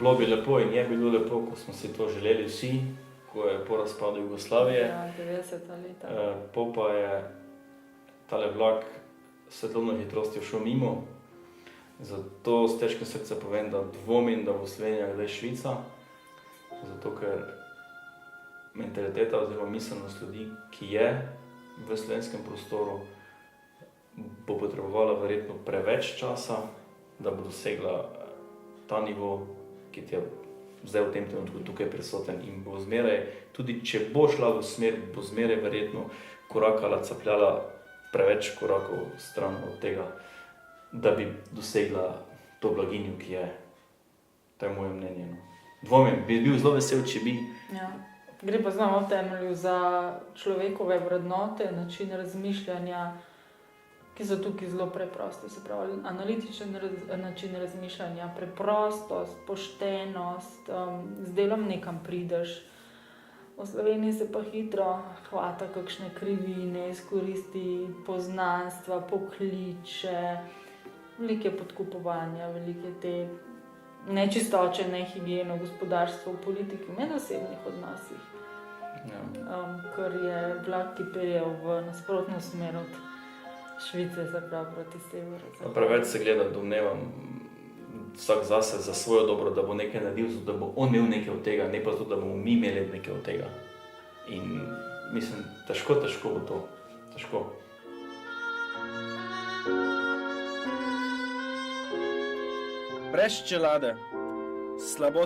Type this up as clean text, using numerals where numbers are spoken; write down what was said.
bilo bi lepo in je bilo lepo, ko smo si to želeli vsi, ko je po razpadu Jugoslavije. Ja, 90 leta. Pa je tale vlak svetlobno hitrostjo šel mimo. Zato s težkim srcem povem, da dvomim, da bo Slovenija kdaj Švica. Zato ker mentaliteta oziroma miselnost ljudi, ki je v slovenskem prostoru, bo potrebovala verjetno preveč časa, da bo dosegla ta nivo, ki je zdaj v tem trenutku tukaj prisoten in bo zmeraj, tudi če bo šla v smer, bo zmeraj verjetno korakala, capljala preveč korakov stran od tega, da bi dosegla to blaginjo, ki je. To je moje mnenje. No. Dvomim, bi bil zelo vesel, če bi. Ja. Gre pa znamo v temelju za človekove vrednote, način razmišljanja, ki so tukaj zelo preprosti. Se pravi, analitičen način razmišljanja, preprostost, poštenost, z delom nekam prideš. V Sloveniji se pa hitro hvata kakšne krivine, izkoristi poznanstva, pokliče, velike podkupovanja, velike te nečistoče, nehigieno, gospodarstvo, v politiki, v medosebnih odnosih. Ja. Ker je vlak, ki pelje v nasprotno smer od Švice, se pravi proti severu. Preveč se gleda, domnevam, vsak zase, za svojo dobro, da bo nekaj naredil, da bo on imel nekaj od tega, ne pa to, da bomo mi imeli nekaj od tega. In mislim, težko bo to. Težko. Brez čelade. Slabo.